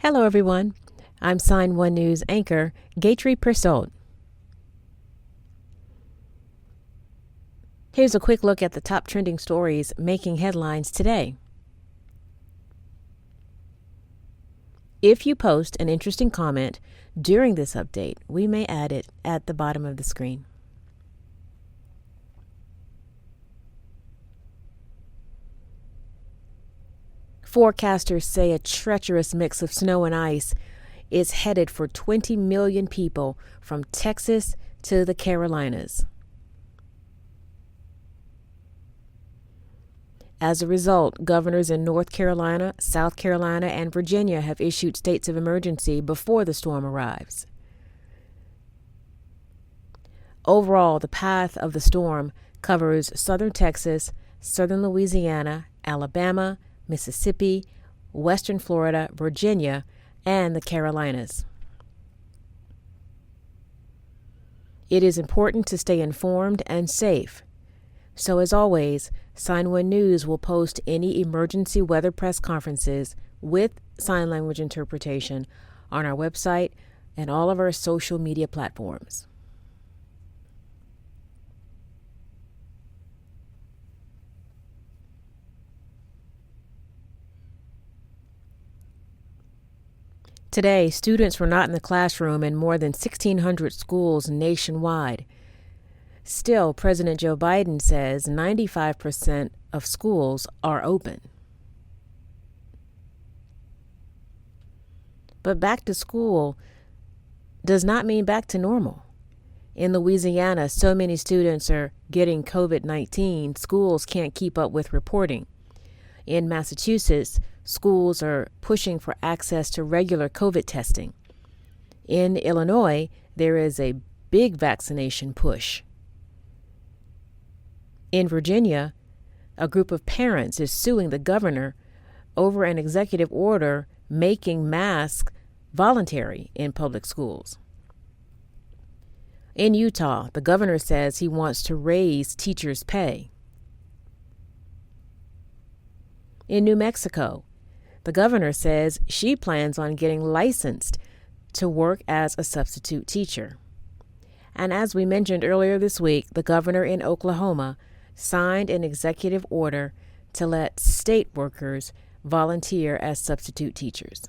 Hello, everyone. I'm Sign1News anchor Gatry Persaud. Here's a quick look at the top trending stories making headlines today. If you post an interesting comment during this update, we may add it at the bottom of the screen. Forecasters say a treacherous mix of snow and ice is headed for 20 million people from Texas to the Carolinas. As a result, governors in North Carolina, South Carolina, and Virginia have issued states of emergency before the storm arrives. Overall, the path of the storm covers southern Texas, southern Louisiana, Alabama, Mississippi, western Florida, Virginia, and the Carolinas. It is important to stay informed and safe. So as always, Sign1News will post any emergency weather press conferences with sign language interpretation on our website and all of our social media platforms. Today, students were not in the classroom in more than 1,600 schools nationwide. Still, President Joe Biden says 95% of schools are open. But back to school does not mean back to normal. In Louisiana, so many students are getting COVID-19, schools can't keep up with reporting. In Massachusetts, schools are pushing for access to regular COVID testing. In Illinois, there is a big vaccination push. In Virginia, a group of parents is suing the governor over an executive order making masks voluntary in public schools. In Utah, the governor says he wants to raise teachers' pay. In New Mexico, the governor says she plans on getting licensed to work as a substitute teacher. And as we mentioned earlier this week, the governor in Oklahoma signed an executive order to let state workers volunteer as substitute teachers.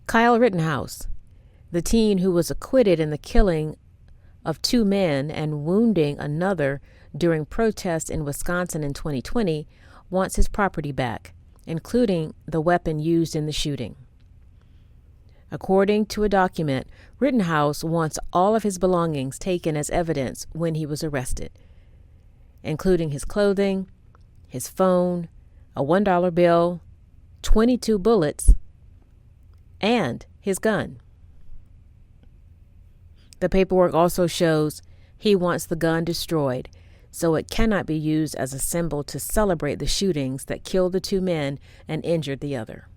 Kyle Rittenhouse, the teen who was acquitted in the killing of 2 men and wounding another during protests in Wisconsin in 2020, wants his property back, including the weapon used in the shooting. According to a document, Rittenhouse wants all of his belongings taken as evidence when he was arrested, including his clothing, his phone, a $1 bill, 22 bullets, and his gun. The paperwork also shows he wants the gun destroyed, so it cannot be used as a symbol to celebrate the shootings that killed the 2 men and injured the other.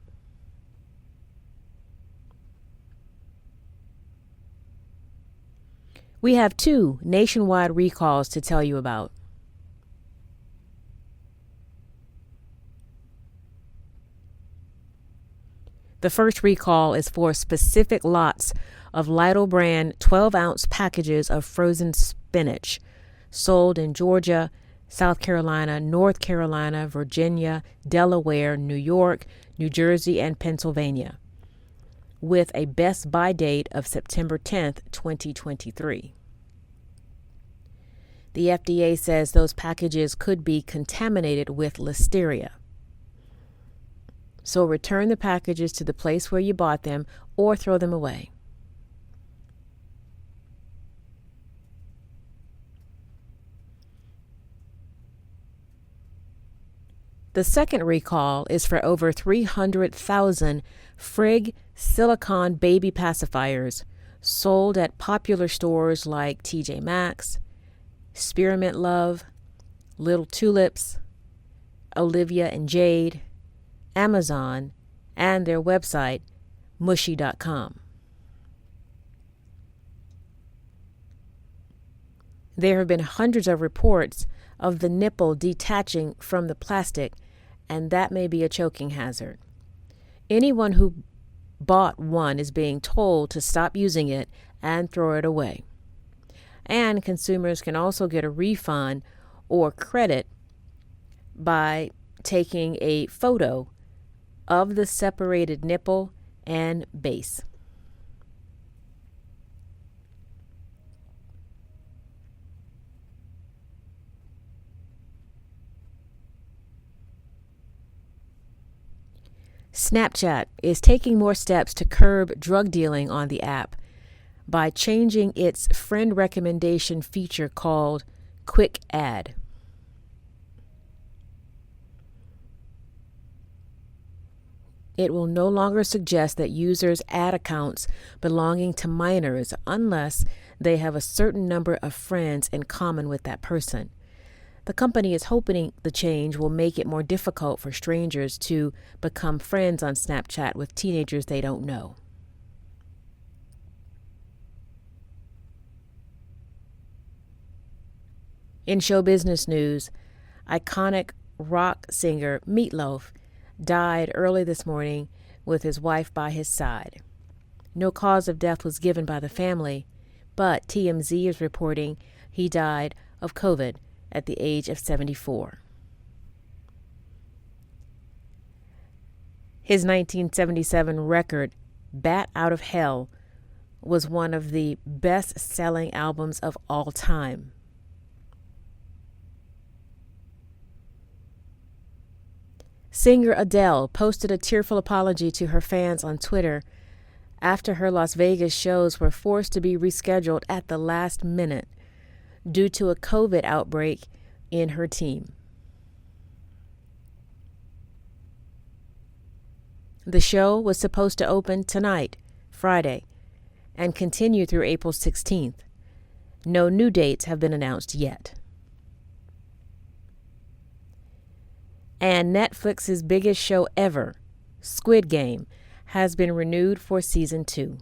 We have 2 nationwide recalls to tell you about. The first recall is for specific lots of Lidl brand 12-ounce packages of frozen spinach sold in Georgia, South Carolina, North Carolina, Virginia, Delaware, New York, New Jersey, and Pennsylvania, with a best buy date of September 10th, 2023. The FDA says those packages could be contaminated with listeria. So return the packages to the place where you bought them or throw them away. The second recall is for over 300,000 Frigg silicone baby pacifiers sold at popular stores like TJ Maxx, Spearmint Love, Little Tulips, Olivia and Jade, Amazon, and their website, mushy.com. There have been hundreds of reports of the nipple detaching from the plastic, and that may be a choking hazard. Anyone who bought one is being told to stop using it and throw it away. And consumers can also get a refund or credit by taking a photo of the separated nipple and base. Snapchat is taking more steps to curb drug dealing on the app by changing its friend recommendation feature called Quick Add. It will no longer suggest that users add accounts belonging to minors unless they have a certain number of friends in common with that person. The company is hoping the change will make it more difficult for strangers to become friends on Snapchat with teenagers they don't know. In show business news, iconic rock singer Meatloaf died early this morning with his wife by his side. No cause of death was given by the family, but TMZ is reporting he died of COVID at the age of 74. His 1977 record, Bat Out of Hell, was one of the best-selling albums of all time. Singer Adele posted a tearful apology to her fans on Twitter after her Las Vegas shows were forced to be rescheduled at the last minute due to a COVID outbreak in her team. The show was supposed to open tonight, Friday, and continue through April 16th. No new dates have been announced yet. And Netflix's biggest show ever, Squid Game, has been renewed for season 2.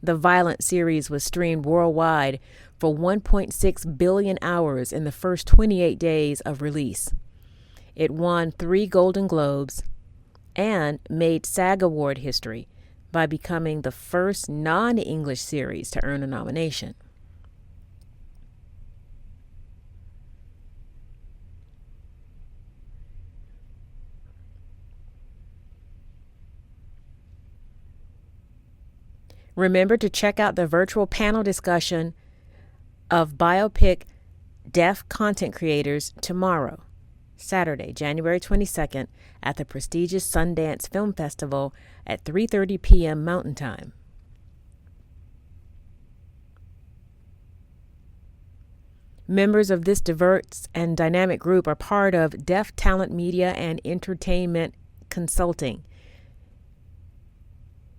The violent series was streamed worldwide for 1.6 billion hours in the first 28 days of release. It won 3 Golden Globes and made SAG Award history by becoming the first non-English series to earn a nomination. Remember to check out the virtual panel discussion of BIPIC deaf content creators tomorrow, Saturday, January 22nd, at the prestigious Sundance Film Festival at 3:30 p.m. Mountain Time. Members of this diverse and dynamic group are part of Deaf Talent Media and Entertainment Consulting,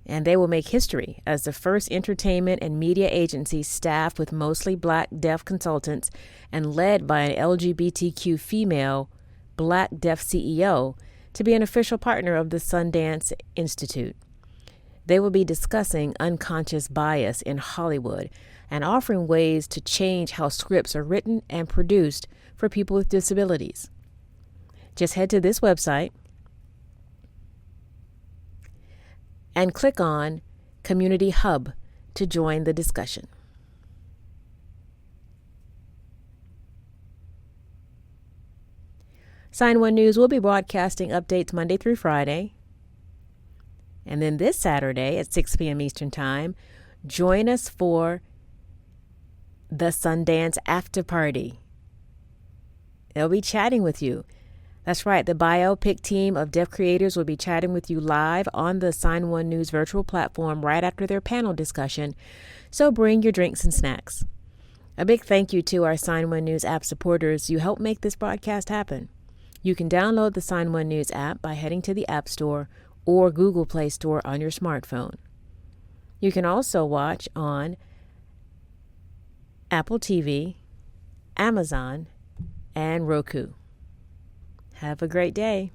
and they will make history as the first entertainment and media agency staffed with mostly Black deaf consultants and led by an LGBTQ female Black deaf CEO to be an official partner of the Sundance Institute. They will be discussing unconscious bias in Hollywood and offering ways to change how scripts are written and produced for people with disabilities. Just head to this website and click on Community Hub to join the discussion. Sign1News will be broadcasting updates Monday through Friday. And then this Saturday at 6 p.m. Eastern Time, join us for the Sundance After Party. They'll be chatting with you. That's right, the BIPIC team of deaf creators will be chatting with you live on the Sign1News virtual platform right after their panel discussion, so bring your drinks and snacks. A big thank you to our Sign1News app supporters. You help make this broadcast happen. You can download the Sign1News app by heading to the App Store or Google Play Store on your smartphone. You can also watch on Apple TV, Amazon, and Roku. Have a great day.